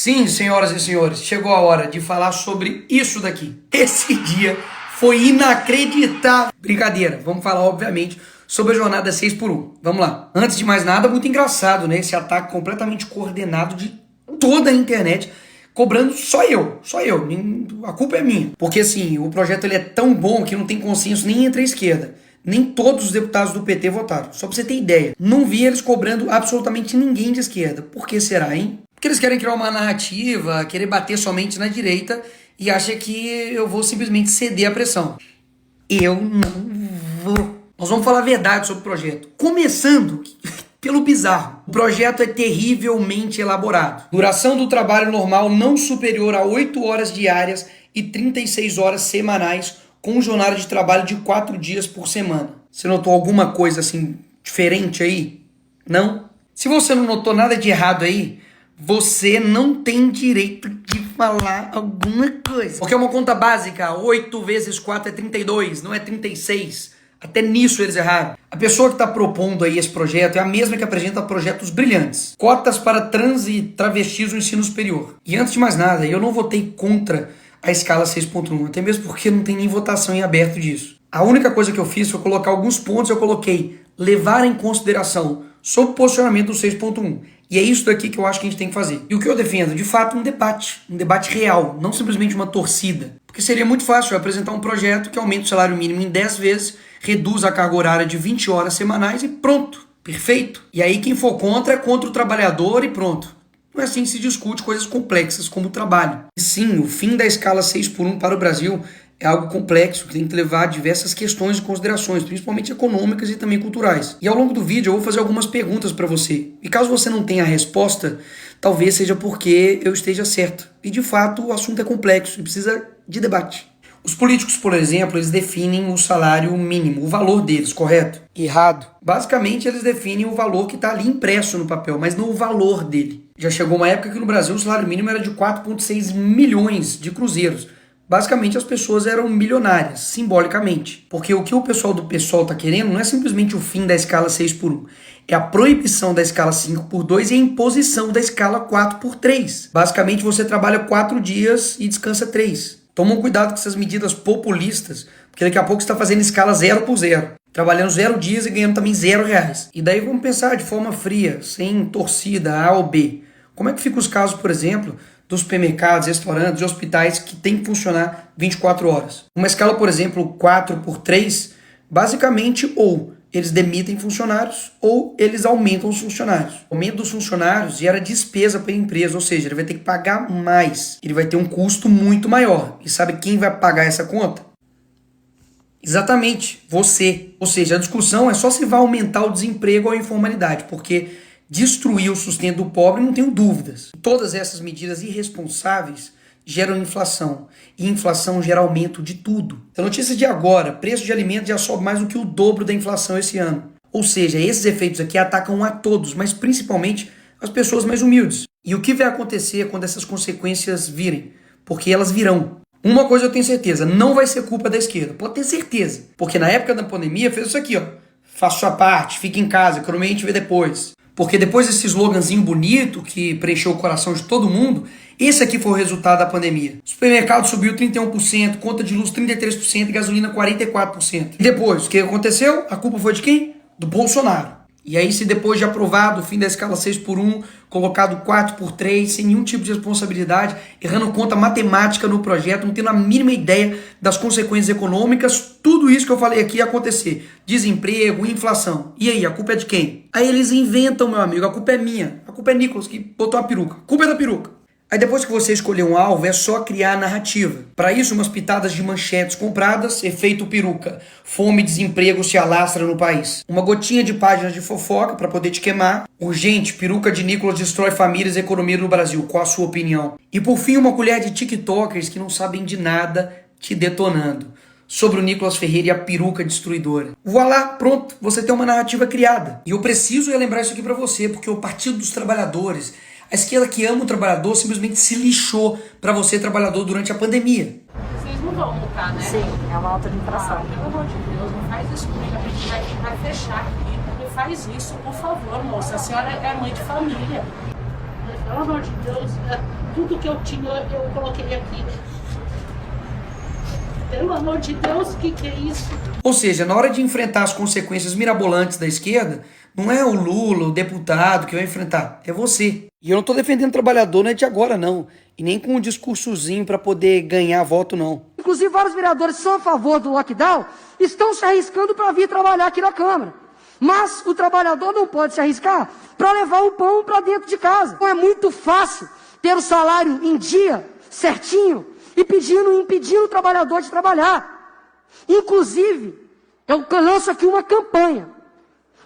Sim, senhoras e senhores, chegou a hora de falar sobre isso daqui. Esse dia foi inacreditável. Brincadeira, vamos falar, obviamente, sobre a jornada 6x1. Vamos lá. Antes de mais nada, muito engraçado, né? Esse ataque completamente coordenado de toda a internet, cobrando só eu. A culpa é minha. Porque, assim, o projeto ele é tão bom que não tem consenso nem entre a esquerda. Nem todos os deputados do PT votaram. Só pra você ter ideia. Não vi eles cobrando absolutamente ninguém de esquerda. Por que será, hein? Porque eles querem criar uma narrativa, querer bater somente na direita e acha que eu vou simplesmente ceder à pressão. Eu não vou. Nós vamos falar a verdade sobre o projeto. Começando pelo bizarro. O projeto é terrivelmente elaborado. Duração do trabalho normal não superior a 8 horas diárias e 36 horas semanais, com jornada de trabalho de 4 dias por semana. Você notou alguma coisa assim diferente aí? Não? Se você não notou nada de errado aí, você não tem direito de falar alguma coisa. Porque é uma conta básica, 8 vezes 4 é 32, não é 36. Até nisso eles erraram. A pessoa que está propondo aí esse projeto é a mesma que apresenta projetos brilhantes. Cotas para trans e travestis no ensino superior. E antes de mais nada, eu não votei contra a escala 6.1, até mesmo porque não tem nem votação em aberto disso. A única coisa que eu fiz foi colocar alguns pontos, eu coloquei levar em consideração sobre o posicionamento do 6.1. E é isso daqui que eu acho que a gente tem que fazer. E o que eu defendo? De fato, um debate real, não simplesmente uma torcida. Porque seria muito fácil eu apresentar um projeto que aumenta o salário mínimo em 10 vezes, reduz a carga horária de 20 horas semanais e pronto, perfeito. E aí quem for contra é contra o trabalhador e pronto. Não é assim que se discute coisas complexas como o trabalho. E sim, o fim da escala 6x1 para o Brasil é algo complexo, que tem que levar diversas questões e considerações, principalmente econômicas e também culturais. E ao longo do vídeo eu vou fazer algumas perguntas para você. E caso você não tenha a resposta, talvez seja porque eu esteja certo. E de fato o assunto é complexo e precisa de debate. Os políticos, por exemplo, eles definem o salário mínimo, o valor deles, correto? Errado. Basicamente eles definem o valor que está ali impresso no papel, mas não o valor dele. Já chegou uma época que no Brasil o salário mínimo era de 4,6 milhões de cruzeiros. Basicamente as pessoas eram milionárias, simbolicamente. Porque o que o pessoal do PSOL está querendo não é simplesmente o fim da escala 6x1. É a proibição da escala 5x2 e a imposição da escala 4x3. Basicamente você trabalha 4 dias e descansa 3. Tomam cuidado com essas medidas populistas, porque daqui a pouco você está fazendo escala 0x0. Trabalhando 0 dias e ganhando também R$0. E daí vamos pensar de forma fria, sem torcida A ou B. Como é que ficam os casos, por exemplo, dos supermercados, restaurantes e hospitais que tem que funcionar 24 horas? Uma escala, por exemplo, 4x3, basicamente ou eles demitem funcionários ou eles aumentam os funcionários. O aumento dos funcionários gera despesa para a empresa, ou seja, ele vai ter que pagar mais. Ele vai ter um custo muito maior. E sabe quem vai pagar essa conta? Exatamente, você. Ou seja, a discussão é só se vai aumentar o desemprego ou a informalidade, porque destruir o sustento do pobre, não tenho dúvidas. Todas essas medidas irresponsáveis geram inflação. E inflação gera aumento de tudo. A notícia de agora, preço de alimentos já sobe mais do que o dobro da inflação esse ano. Ou seja, esses efeitos aqui atacam a todos, mas principalmente as pessoas mais humildes. E o que vai acontecer quando essas consequências virem? Porque elas virão. Uma coisa eu tenho certeza, não vai ser culpa da esquerda. Pode ter certeza. Porque na época da pandemia fez isso aqui, ó. Faça sua parte, fique em casa, economia a gente vê depois. Porque depois desse sloganzinho bonito que preencheu o coração de todo mundo, esse aqui foi o resultado da pandemia. O supermercado subiu 31%, conta de luz 33% e gasolina 44%. E depois, o que aconteceu? A culpa foi de quem? Do Bolsonaro. E aí, se depois de aprovado o fim da escala 6x1, colocado 4x3, sem nenhum tipo de responsabilidade, errando conta matemática no projeto, não tendo a mínima ideia das consequências econômicas, tudo isso que eu falei aqui ia acontecer. Desemprego, inflação. E aí, a culpa é de quem? Aí eles inventam, meu amigo, a culpa é minha. A culpa é Nicolas, que botou a peruca. A culpa é da peruca. Aí depois que você escolher um alvo, é só criar a narrativa. Para isso, umas pitadas de manchetes compradas, efeito peruca. Fome e desemprego se alastra no país. Uma gotinha de páginas de fofoca para poder te queimar. Urgente, peruca de Nicolas destrói famílias e economia no Brasil. Qual a sua opinião? E por fim, uma colher de tiktokers que não sabem de nada te detonando. Sobre o Nicolas Ferreira e a peruca destruidora. Voilá, pronto, você tem uma narrativa criada. E eu preciso relembrar isso aqui para você, porque o Partido dos Trabalhadores, a esquerda que ama o trabalhador, simplesmente se lixou para você, trabalhador, durante a pandemia. Vocês não vão multar, né? Sim, é uma alta de inflação. Pelo amor de Deus, não faz isso comigo, a gente vai fechar aqui. Não faz isso, por favor, moça. A senhora é mãe de família. Pelo amor de Deus, tudo que eu tinha eu coloquei aqui. Pelo amor de Deus, o que é isso? Ou seja, na hora de enfrentar as consequências mirabolantes da esquerda, não é o Lula, o deputado que vai enfrentar, é você. E eu não tô defendendo trabalhador, não é de agora não, e nem com um discursozinho para poder ganhar voto não. Inclusive vários vereadores que são a favor do lockdown estão se arriscando para vir trabalhar aqui na Câmara. Mas o trabalhador não pode se arriscar para levar o pão para dentro de casa. Então é muito fácil ter o salário em dia, certinho, e impedindo o trabalhador de trabalhar. Inclusive, eu lanço aqui uma campanha.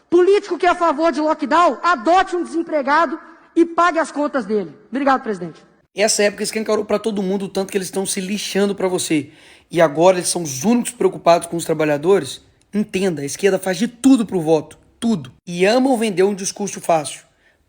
Político que é a favor de lockdown, adote um desempregado e pague as contas dele. Obrigado, presidente. Essa época escancarou para todo mundo o tanto que eles estão se lixando para você. E agora eles são os únicos preocupados com os trabalhadores. Entenda, a esquerda faz de tudo pro voto. Tudo. E amam vender um discurso fácil.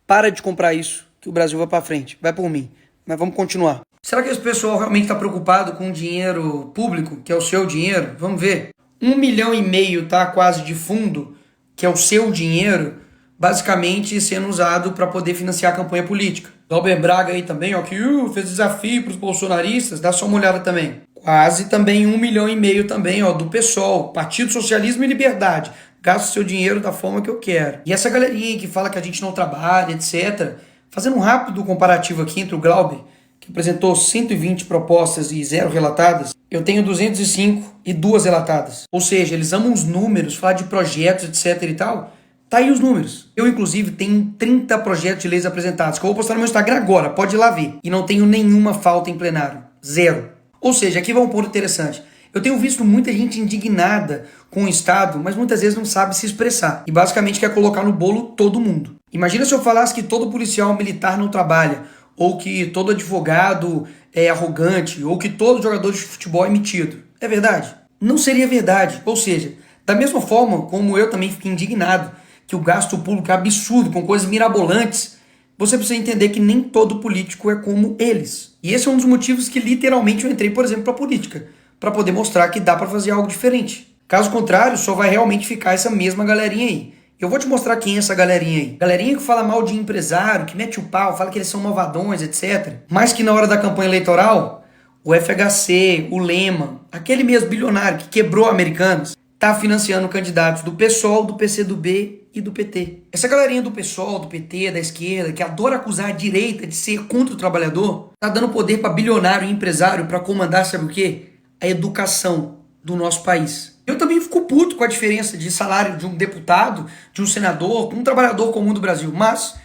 Para de comprar isso, que o Brasil vai para frente. Vai por mim. Mas vamos continuar. Será que esse pessoal realmente está preocupado com o dinheiro público, que é o seu dinheiro? Vamos ver. 1,5 milhão tá quase de fundo, que é o seu dinheiro, basicamente sendo usado para poder financiar a campanha política. Glauber Braga aí também, ó, que fez desafio para os bolsonaristas, dá só uma olhada também. Quase também 1,5 milhão também, ó, do PSOL, Partido Socialismo e Liberdade. Gasto seu dinheiro da forma que eu quero. E essa galerinha que fala que a gente não trabalha, etc. Fazendo um rápido comparativo aqui entre o Glauber, que apresentou 120 propostas e 0 relatadas, eu tenho 205 e 2 relatadas. Ou seja, eles amam os números, falar de projetos, etc e tal. Tá aí os números. Eu, inclusive, tenho 30 projetos de leis apresentados, que eu vou postar no meu Instagram agora, pode ir lá ver. E não tenho nenhuma falta em plenário. 0. Ou seja, aqui vai um ponto interessante. Eu tenho visto muita gente indignada com o Estado, mas muitas vezes não sabe se expressar. E basicamente quer colocar no bolo todo mundo. Imagina se eu falasse que todo policial militar não trabalha, ou que todo advogado é arrogante, ou que todo jogador de futebol é metido. É verdade? Não seria verdade. Ou seja, da mesma forma como eu também fiquei indignado que o gasto público é absurdo, com coisas mirabolantes, você precisa entender que nem todo político é como eles. E esse é um dos motivos que literalmente eu entrei, por exemplo, para política, para poder mostrar que dá para fazer algo diferente. Caso contrário, só vai realmente ficar essa mesma galerinha aí. Eu vou te mostrar quem é essa galerinha aí. Galerinha que fala mal de empresário, que mete o pau, fala que eles são malvadões, etc. Mas que na hora da campanha eleitoral, o FHC, o Lema, aquele mesmo bilionário que quebrou Americanas, tá financiando candidatos do PSOL, do PCdoB e do PT. Essa galerinha do PSOL, do PT, da esquerda, que adora acusar a direita de ser contra o trabalhador, tá dando poder para bilionário e empresário para comandar, sabe o quê? A educação do nosso país. Eu também fico puto com a diferença de salário de um deputado, de um senador, um trabalhador comum do Brasil, mas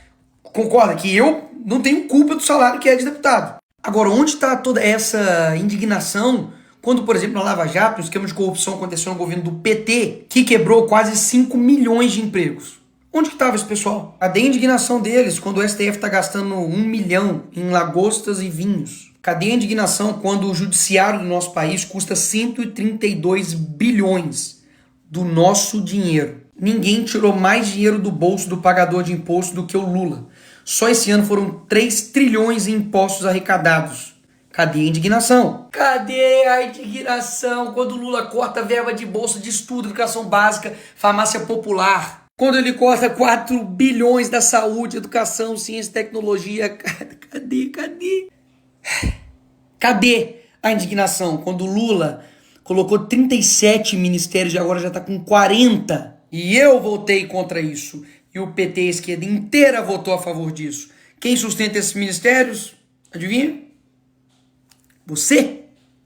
concorda que eu não tenho culpa do salário que é de deputado. Agora, onde está toda essa indignação quando, por exemplo, na Lava Jato, um esquema de corrupção aconteceu no governo do PT, que quebrou quase 5 milhões de empregos? Onde que estava esse pessoal? Cadê a indignação deles quando o STF está gastando 1 milhão em lagostas e vinhos? Cadê a indignação quando o judiciário do nosso país custa 132 bilhões do nosso dinheiro? Ninguém tirou mais dinheiro do bolso do pagador de imposto do que o Lula. Só esse ano foram 3 trilhões em impostos arrecadados. Cadê a indignação? Cadê a indignação quando o Lula corta verba de bolsa de estudo, educação básica, farmácia popular? Quando ele corta 4 bilhões da saúde, educação, ciência e tecnologia? Cadê? Cadê a indignação quando o Lula colocou 37 ministérios e agora já está com 40? E eu votei contra isso. E o PT, a esquerda inteira, votou a favor disso. Quem sustenta esses ministérios? Adivinha? Você?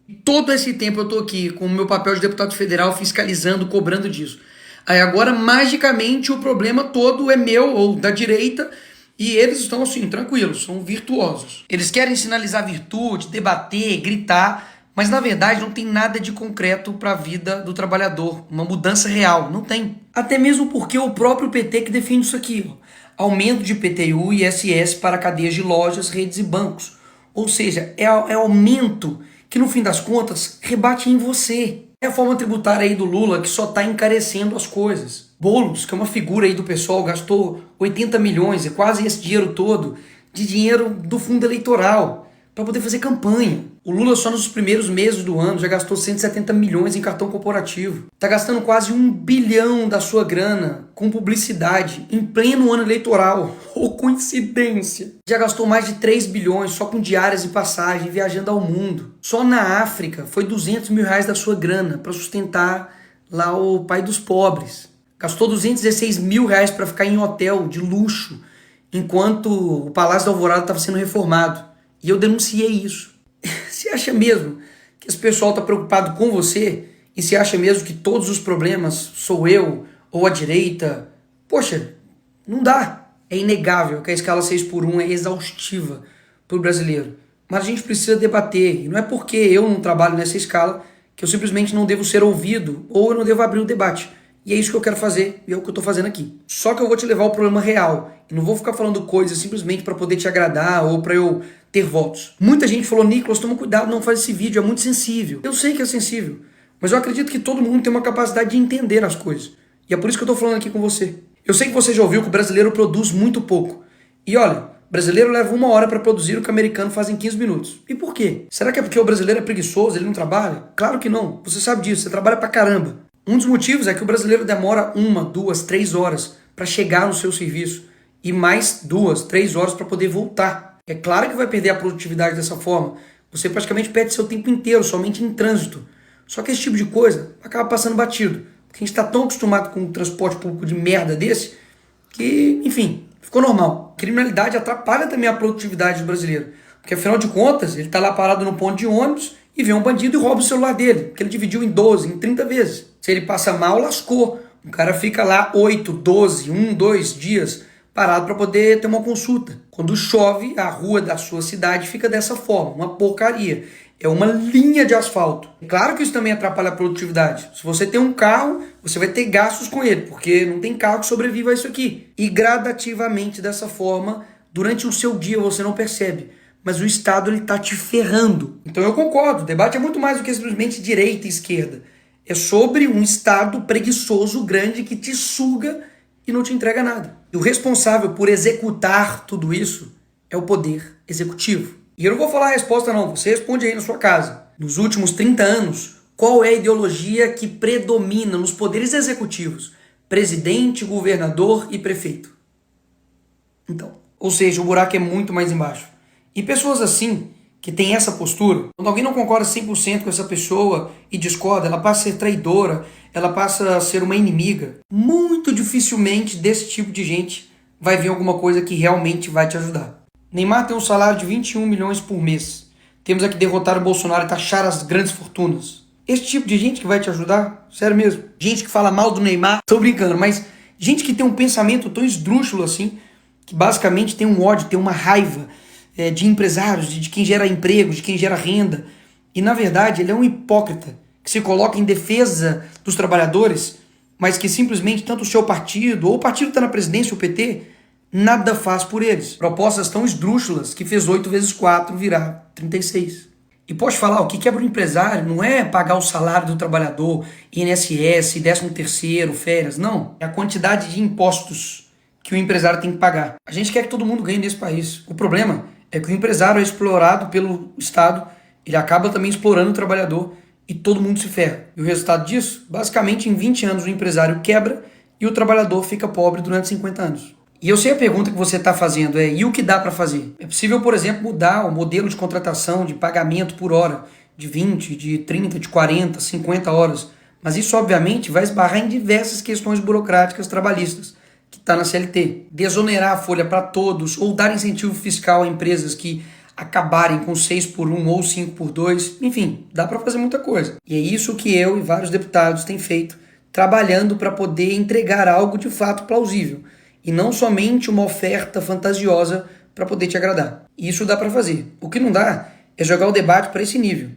E todo esse tempo eu tô aqui com o meu papel de deputado federal fiscalizando, cobrando disso. Aí agora, magicamente, o problema todo é meu ou da direita e eles estão assim, tranquilos, são virtuosos. Eles querem sinalizar virtude, debater, gritar, mas na verdade não tem nada de concreto para a vida do trabalhador, uma mudança real, não tem. Até mesmo porque o próprio PT que defende isso aqui, ó, aumento de IPTU e ISS para cadeias de lojas, redes e bancos. Ou seja, é aumento que no fim das contas rebate em você. É a forma tributária aí do Lula que só está encarecendo as coisas. Boulos, que é uma figura aí do pessoal, gastou 80 milhões, é quase esse dinheiro todo, de dinheiro do fundo eleitoral, para poder fazer campanha. O Lula só nos primeiros meses do ano já gastou 170 milhões em cartão corporativo. Tá gastando quase 1 bilhão da sua grana com publicidade em pleno ano eleitoral. Ô, coincidência! Já gastou mais de 3 bilhões só com diárias e passagem, viajando ao mundo. Só na África foi 200 mil reais da sua grana para sustentar lá o pai dos pobres. Gastou 216 mil reais para ficar em hotel de luxo, enquanto o Palácio da Alvorada estava sendo reformado. E eu denunciei isso. Você acha mesmo que esse pessoal está preocupado com você? E você acha mesmo que todos os problemas sou eu ou a direita? Poxa, não dá. É inegável que a escala 6x1 é exaustiva para o brasileiro. Mas a gente precisa debater. E não é porque eu não trabalho nessa escala que eu simplesmente não devo ser ouvido ou eu não devo abrir o debate. E é isso que eu quero fazer e é o que eu estou fazendo aqui. Só que eu vou te levar ao problema real. E não vou ficar falando coisas simplesmente para poder te agradar ou para eu ter votos. Muita gente falou, Nicolas, toma cuidado, não faz esse vídeo, é muito sensível. Eu sei que é sensível, mas eu acredito que todo mundo tem uma capacidade de entender as coisas. E é por isso que eu estou falando aqui com você. Eu sei que você já ouviu que o brasileiro produz muito pouco. E olha, o brasileiro leva 1 hora para produzir o que o americano faz em 15 minutos. E por quê? Será que é porque o brasileiro é preguiçoso, ele não trabalha? Claro que não, você sabe disso, você trabalha pra caramba. Um dos motivos é que o brasileiro demora 1, 2, 3 horas para chegar no seu serviço e mais 2, 3 horas para poder voltar. É claro que vai perder a produtividade dessa forma. Você praticamente perde seu tempo inteiro somente em trânsito. Só que esse tipo de coisa acaba passando batido. Porque a gente está tão acostumado com um transporte público de merda desse que, enfim, ficou normal. A criminalidade atrapalha também a produtividade do brasileiro. Porque afinal de contas, ele está lá parado no ponto de ônibus e vê um bandido e rouba o celular dele. Porque ele dividiu em 12, em 30 vezes. Se ele passa mal, lascou. O cara fica lá 8, 12, 1, 2 dias parado para poder ter uma consulta. Quando chove, a rua da sua cidade fica dessa forma, uma porcaria. É uma linha de asfalto. Claro que isso também atrapalha a produtividade. Se você tem um carro, você vai ter gastos com ele, porque não tem carro que sobreviva a isso aqui. E gradativamente dessa forma, durante o seu dia você não percebe. Mas o Estado está te ferrando. Então eu concordo, o debate é muito mais do que simplesmente direita e esquerda. É sobre um Estado preguiçoso, grande, que te suga e não te entrega nada. E o responsável por executar tudo isso é o poder executivo. E eu não vou falar a resposta não, você responde aí na sua casa. Nos últimos 30 anos, qual é a ideologia que predomina nos poderes executivos? Presidente, governador e prefeito. Então, ou seja, o buraco é muito mais embaixo. E pessoas assim, que têm essa postura, quando alguém não concorda 100% com essa pessoa e discorda, ela passa a ser traidora, ela passa a ser uma inimiga. Muito dificilmente desse tipo de gente vai vir alguma coisa que realmente vai te ajudar. Neymar tem um salário de 21 milhões por mês. Temos aqui derrotar o Bolsonaro e taxar as grandes fortunas. Esse tipo de gente que vai te ajudar? Sério mesmo. Gente que fala mal do Neymar, tô brincando, mas gente que tem um pensamento tão esdrúxulo assim, que basicamente tem um ódio, tem uma raiva de empresários, de quem gera emprego, de quem gera renda. E na verdade ele é um hipócrita que se coloca em defesa dos trabalhadores, mas que simplesmente tanto o seu partido, ou o partido que está na presidência, o PT, nada faz por eles. Propostas tão esdrúxulas que fez 8 vezes 4 virar 36. E pode falar, o que quebra o empresário não é pagar o salário do trabalhador, INSS, 13º, férias, não. É a quantidade de impostos que o empresário tem que pagar. A gente quer que todo mundo ganhe nesse país. O problema é que o empresário é explorado pelo Estado, ele acaba também explorando o trabalhador e todo mundo se ferra. E o resultado disso, basicamente em 20 anos o empresário quebra e o trabalhador fica pobre durante 50 anos. E eu sei a pergunta que você está fazendo é, e o que dá para fazer? É possível, por exemplo, mudar o modelo de contratação, de pagamento por hora, de 20, de 30, de 40, 50 horas. Mas isso, obviamente, vai esbarrar em diversas questões burocráticas trabalhistas, que está na CLT. Desonerar a folha para todos, ou dar incentivo fiscal a empresas que acabarem com 6x1 ou 5x2. Enfim, dá para fazer muita coisa. E é isso que eu e vários deputados têm feito, trabalhando para poder entregar algo de fato plausível. E não somente uma oferta fantasiosa para poder te agradar. Isso dá para fazer. O que não dá é jogar o debate para esse nível.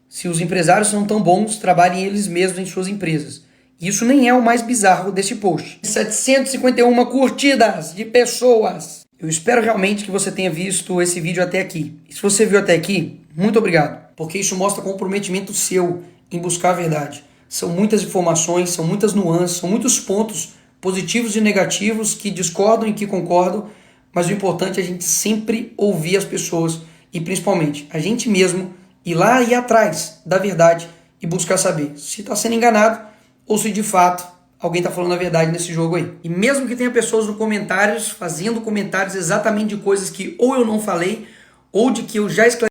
Se os empresários são tão bons, trabalhem eles mesmos em suas empresas. Isso nem é o mais bizarro desse post. 751 curtidas de pessoas. Eu espero realmente que você tenha visto esse vídeo até aqui. E se você viu até aqui, muito obrigado. Porque isso mostra comprometimento seu em buscar a verdade. São muitas informações, são muitas nuances, são muitos pontos positivos e negativos que discordam e que concordam, mas o importante é a gente sempre ouvir as pessoas e principalmente a gente mesmo ir lá e ir atrás da verdade e buscar saber se está sendo enganado ou se de fato alguém está falando a verdade nesse jogo aí. E mesmo que tenha pessoas nos comentários fazendo comentários exatamente de coisas que ou eu não falei ou de que eu já esclareci,